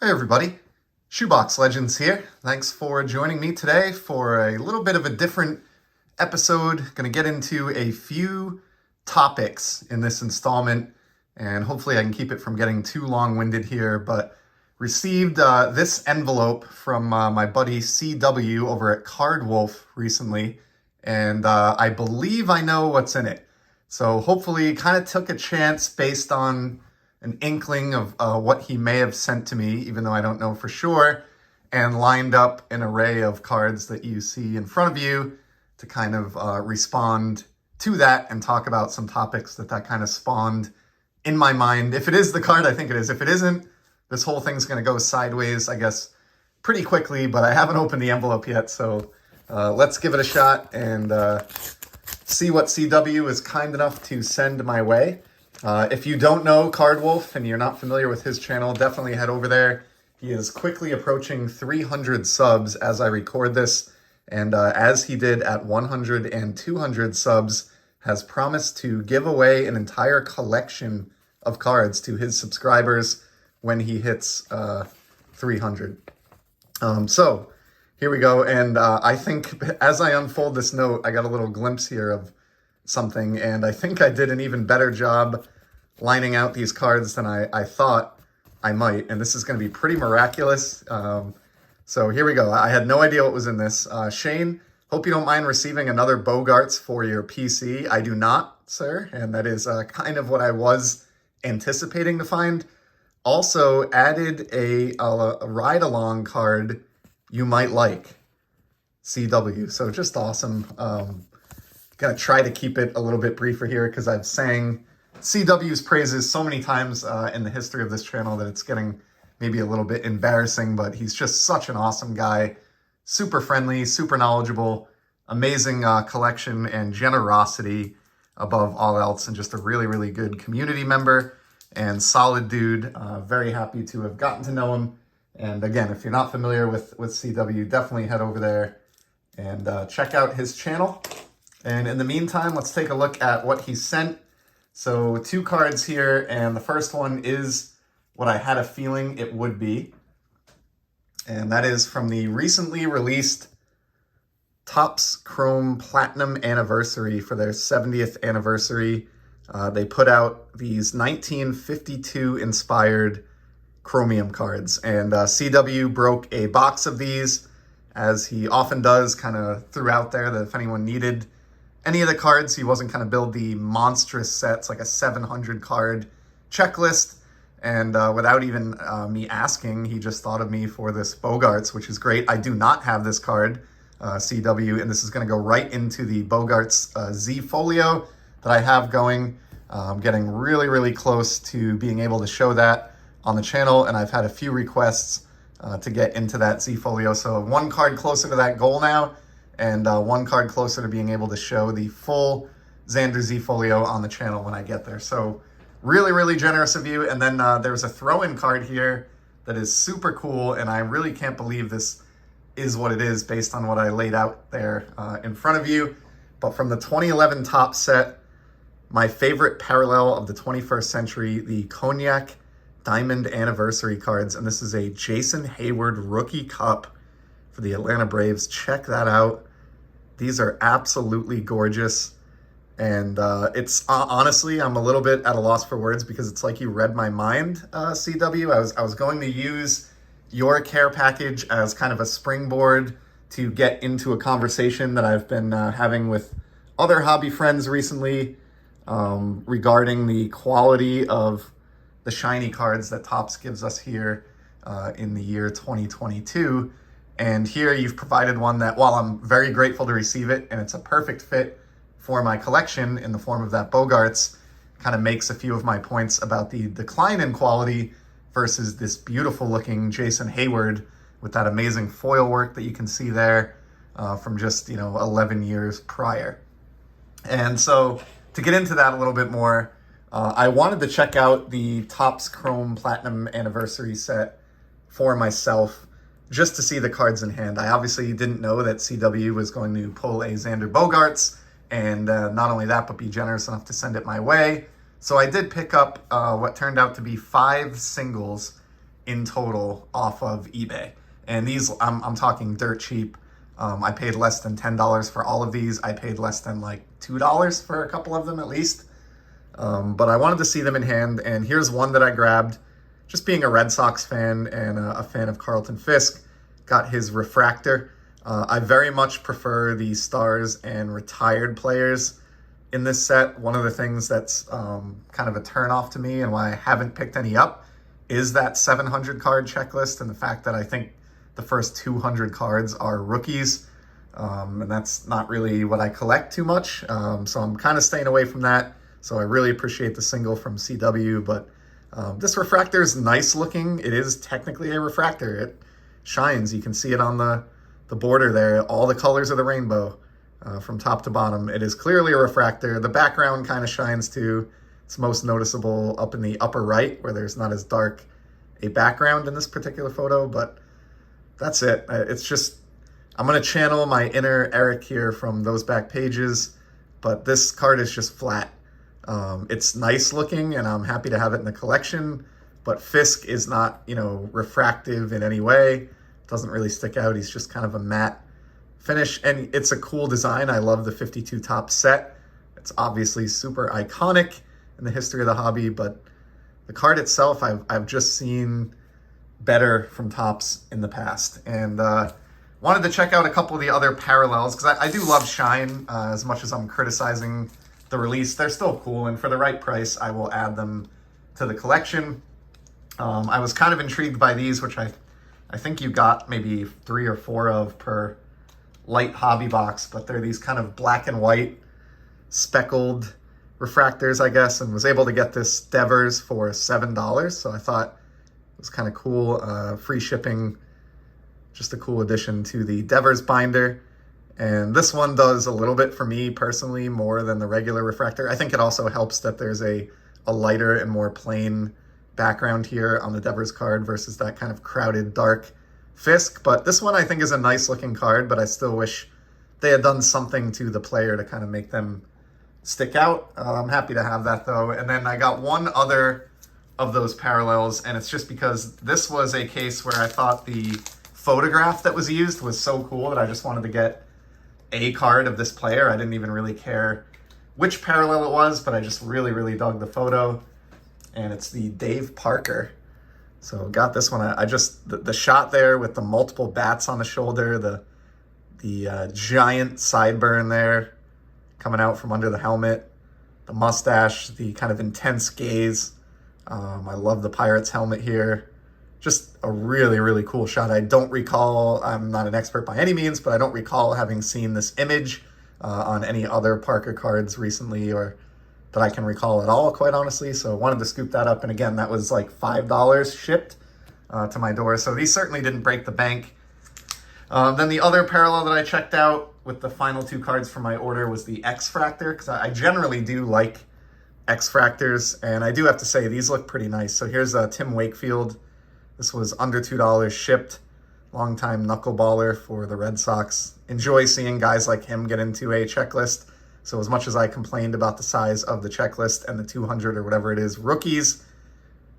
Hey everybody, Shoebox Legends here. Thanks for joining me today for a little bit of a different episode. Going to get into a few topics in this installment, and hopefully I can keep it from getting too long-winded here, but received this envelope from my buddy CW over at Cardwolf recently, and I believe I know what's in it. So hopefully kind of took a chance based on an inkling of what he may have sent to me, even though I don't know for sure, and lined up an array of cards that you see in front of you to kind of respond to that and talk about some topics that kind of spawned in my mind. If it is the card, I think it is. If it isn't, this whole thing's going to go sideways, I guess, pretty quickly, but I haven't opened the envelope yet, so let's give it a shot and see what CW is kind enough to send my way. If you don't know Cardwolf and you're not familiar with his channel, definitely head over there. He is quickly approaching 300 subs as I record this, and as he did at 100 and 200 subs, has promised to give away an entire collection of cards to his subscribers when he hits 300. So here we go, and I think as I unfold this note, I got a little glimpse here of something, and I think I did an even better job lining out these cards than I thought I might, and this is going to be pretty miraculous. So here we go. I had no idea what was in this. Shane, hope you don't mind receiving another Bogarts for your PC. I do not, sir, and that is kind of what I was anticipating to find. Also added a ride-along card you might like, CW. So just awesome. Gonna try to keep it a little bit briefer here because I've sang CW's praises so many times in the history of this channel that it's getting maybe a little bit embarrassing, but he's just such an awesome guy. Super friendly, super knowledgeable, amazing collection and generosity above all else, and just a really, really good community member and solid dude. Very happy to have gotten to know him. And again, if you're not familiar with CW, definitely head over there and check out his channel. And in the meantime, let's take a look at what he sent. So 2 cards here, and the first one is what I had a feeling it would be. And that is from the recently released Topps Chrome Platinum Anniversary for their 70th anniversary. They put out these 1952 inspired Chromium cards, and CW broke a box of these, as he often does, kind of threw out there that if anyone needed any of the cards, he wasn't kind of build the monstrous sets, like a 700 card checklist. And without even me asking, he just thought of me for this Bogarts, which is great. I do not have this card, CW, and this is going to go right into the Bogarts Z Folio that I have going. I'm getting really, really close to being able to show that on the channel, and I've had a few requests to get into that Z Folio. So 1 card closer to that goal now, and 1 card closer to being able to show the full Xander Z Folio on the channel when I get there. So really, really generous of you. And then there's a throw-in card here that is super cool, and I really can't believe this is what it is based on what I laid out there in front of you. But from the 2011 Topps set, my favorite parallel of the 21st century, the Cognac Diamond Anniversary cards. And this is a Jason Heyward Rookie Cup for the Atlanta Braves. Check that out. These are absolutely gorgeous. And it's honestly, I'm a little bit at a loss for words because it's like you read my mind, CW. I was going to use your care package as kind of a springboard to get into a conversation that I've been having with other hobby friends recently regarding the quality of the shiny cards that Topps gives us here in the year 2022. And here you've provided one that, while I'm very grateful to receive it, and it's a perfect fit for my collection in the form of that Bogarts, kind of makes a few of my points about the decline in quality versus this beautiful looking Jason Heyward with that amazing foil work that you can see there from just, 11 years prior. And so to get into that a little bit more, I wanted to check out the Topps Chrome Platinum Anniversary set for myself, just to see the cards in hand. I obviously didn't know that CW was going to pull a Xander Bogaerts, and not only that, but be generous enough to send it my way. So I did pick up what turned out to be 5 singles, in total off of eBay. And these, I'm talking dirt cheap. I paid less than $10 for all of these. I paid less than like $2 for a couple of them at least. But I wanted to see them in hand, and here's one that I grabbed. Just being a Red Sox fan and a fan of Carlton Fisk, got his refractor. I very much prefer the stars and retired players in this set. One of the things that's kind of a turnoff to me and why I haven't picked any up is that 700 card checklist, and the fact that I think the first 200 cards are rookies. And that's not really what I collect too much. So I'm kind of staying away from that. So I really appreciate the single from CW, but this refractor is nice looking. It is technically a refractor. It shines. You can see it on the border there, all the colors of the rainbow from top to bottom. It is clearly a refractor. The background kind of shines too. It's most noticeable up in the upper right where there's not as dark a background in this particular photo, but that's it. It's just, I'm going to channel my inner Eric here from those back pages, but this card is just flat. It's nice looking and I'm happy to have it in the collection, but Fisk is not, refractive in any way. Doesn't really stick out. He's just kind of a matte finish, and it's a cool design. I love the 52 top set. It's obviously super iconic in the history of the hobby, but the card itself, I've just seen better from Topps in the past, and wanted to check out a couple of the other parallels because I do love Shine. As much as I'm criticizing the release, they're still cool, and for the right price I will add them to the collection. I was kind of intrigued by these, which I think you got maybe 3 or 4 of per light hobby box, but they're these kind of black and white speckled refractors, I guess, and was able to get this Devers for $7. So I thought it was kind of cool. Free shipping, just a cool addition to the Devers binder. And this one does a little bit for me personally more than the regular refractor. I think it also helps that there's a lighter and more plain background here on the Devers card versus that kind of crowded dark Fisk. But this one I think is a nice looking card, but I still wish they had done something to the player to kind of make them stick out. I'm happy to have that though. And then I got one other of those parallels, and it's just because this was a case where I thought the photograph that was used was so cool that I just wanted to get a card of this player. I didn't even really care which parallel it was, but I just really, really dug the photo. And it's the Dave Parker. So got this one. I just, the shot there with the multiple bats on the shoulder, the giant sideburn there coming out from under the helmet, the mustache, the kind of intense gaze. I love the Pirates helmet here. Just a really, really cool shot. I don't recall, I'm not an expert by any means, but I don't recall having seen this image on any other Parker cards recently, or that I can recall at all, quite honestly. So I wanted to scoop that up. And again, that was like $5 shipped to my door. So these certainly didn't break the bank. Then the other parallel that I checked out with the final 2 cards for my order was the X-Fractor, because I generally do like X-Fractors. And I do have to say, these look pretty nice. So here's Tim Wakefield. This was under $2 shipped. Longtime knuckleballer for the Red Sox. Enjoy seeing guys like him get into a checklist. So as much as I complained about the size of the checklist and the 200 or whatever it is rookies,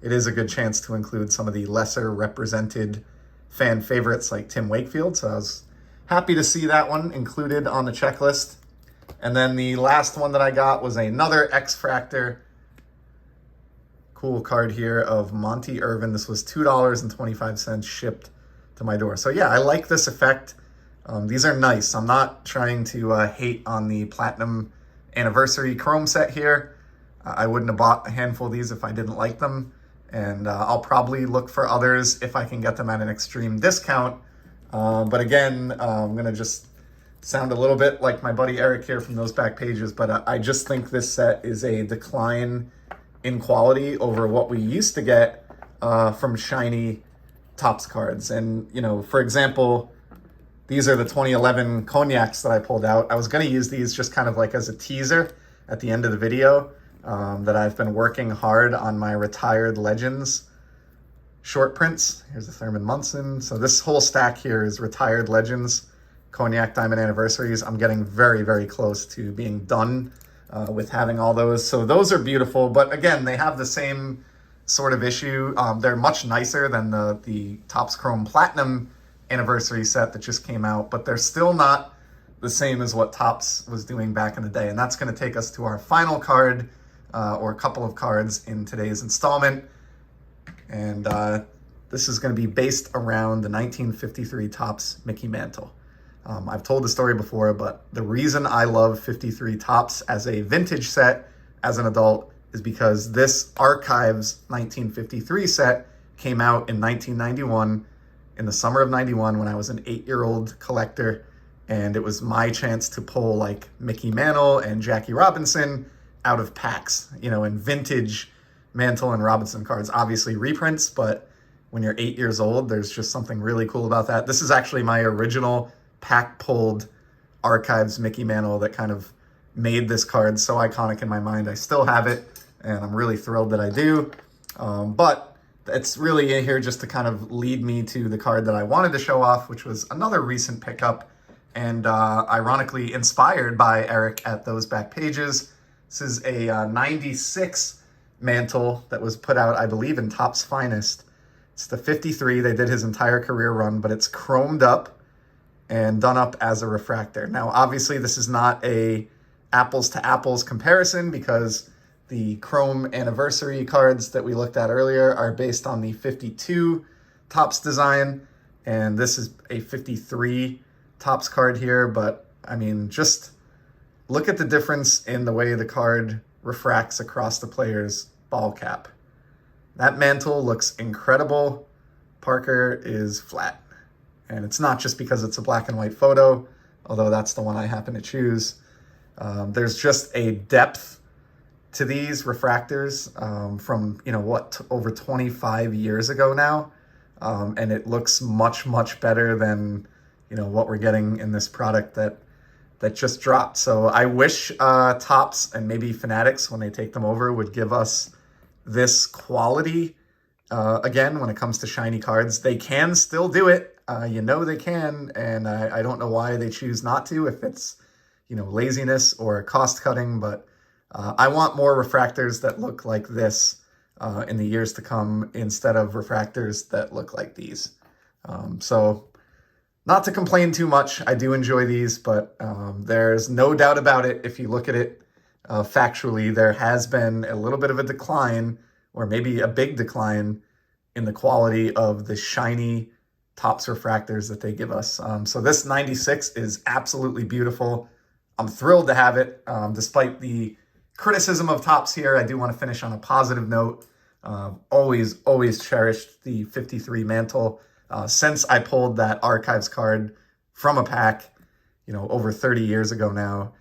it is a good chance to include some of the lesser represented fan favorites like Tim Wakefield. So I was happy to see that one included on the checklist. And then the last one that I got was another X-Fractor. Cool card here of Monty Irvin. This was $2.25 shipped to my door. So yeah, I like this effect. These are nice. I'm not trying to hate on the Platinum Anniversary Chrome set here. I wouldn't have bought a handful of these if I didn't like them. And I'll probably look for others if I can get them at an extreme discount. But again, I'm going to just sound a little bit like my buddy Eric here from those back pages. But I just think this set is a decline in quality over what we used to get from shiny Topps cards. And, for example, these are the 2011 Cognacs that I pulled out. I was going to use these just kind of like as a teaser at the end of the video, that I've been working hard on my Retired Legends short prints. Here's the Thurman Munson. So this whole stack here is Retired Legends Cognac Diamond Anniversaries. I'm getting very, very close to being done with having all those. So those are beautiful, but again, they have the same sort of issue. They're much nicer than the Topps Chrome Platinum anniversary set that just came out, but they're still not the same as what Topps was doing back in the day. And that's going to take us to our final card, or a couple of cards in today's installment. And this is going to be based around the 1953 Topps Mickey Mantle. I've told the story before, but the reason I love 53 Topps as a vintage set as an adult is because this Archives 1953 set came out in 1991, in the summer of 91, when I was an 8-year-old collector, and it was my chance to pull like Mickey Mantle and Jackie Robinson out of packs, and vintage Mantle and Robinson cards, obviously reprints, but when you're 8 years old, there's just something really cool about that. This is actually my original pack pulled Archives Mickey Mantle that kind of made this card so iconic in my mind. I still have it, and I'm really thrilled that I do. But it's really in here just to kind of lead me to the card that I wanted to show off, which was another recent pickup, and ironically inspired by Eric at Those Back Pages. This is a 96 Mantle that was put out, I believe, in Topps Finest. It's the 53. They did his entire career run, but it's chromed up and done up as a refractor. Now, obviously, this is not a apples to apples comparison because the Chrome anniversary cards that we looked at earlier are based on the 52 Topps design, and this is a 53 Topps card here. But I mean, just look at the difference in the way the card refracts across the player's ball cap. That Mantle looks incredible. Parker is flat. And it's not just because it's a black and white photo, although that's the one I happen to choose. There's just a depth to these refractors from, over 25 years ago now. And it looks much, much better than, what we're getting in this product that just dropped. So I wish Topps and maybe Fanatics, when they take them over, would give us this quality again when it comes to shiny cards. They can still do it. They can, and I don't know why they choose not to, if it's, laziness or cost cutting, but I want more refractors that look like this in the years to come instead of refractors that look like these. So not to complain too much, I do enjoy these, but there's no doubt about it. If you look at it factually, there has been a little bit of a decline, or maybe a big decline, in the quality of the shiny Topps refractors that they give us. So this 96 is absolutely beautiful. I'm thrilled to have it. Despite the criticism of Topps here, I do want to finish on a positive note. Always cherished the 53 Mantle since I pulled that Archives card from a pack, over 30 years ago now.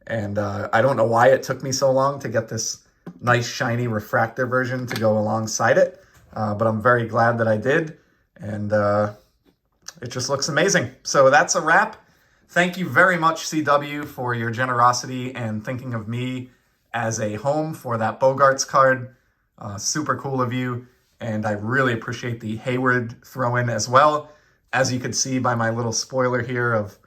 And I don't know why it took me so long to get this nice shiny refractor version to go alongside it. But I'm very glad that I did. And it just looks amazing. So that's a wrap. Thank you very much, CW, for your generosity and thinking of me as a home for that Bogaerts card. Super cool of you. And I really appreciate the Hayward throw-in as well. As you could see by my little spoiler here of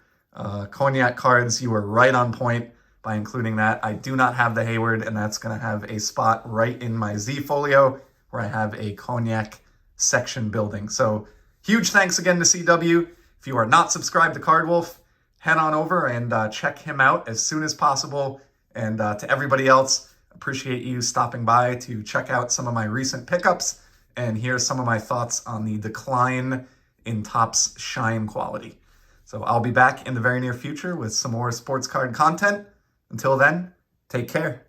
Cognac cards, you were right on point by including that. I do not have the Hayward, and that's going to have a spot right in my Z folio where I have a Cognac section building. So huge thanks again to CW. If you are not subscribed to Cardwolf, head on over and check him out as soon as possible. And to everybody else, appreciate you stopping by to check out some of my recent pickups and hear some of my thoughts on the decline in Topps shine quality. So I'll be back in the very near future with some more sports card content. Until then, take care.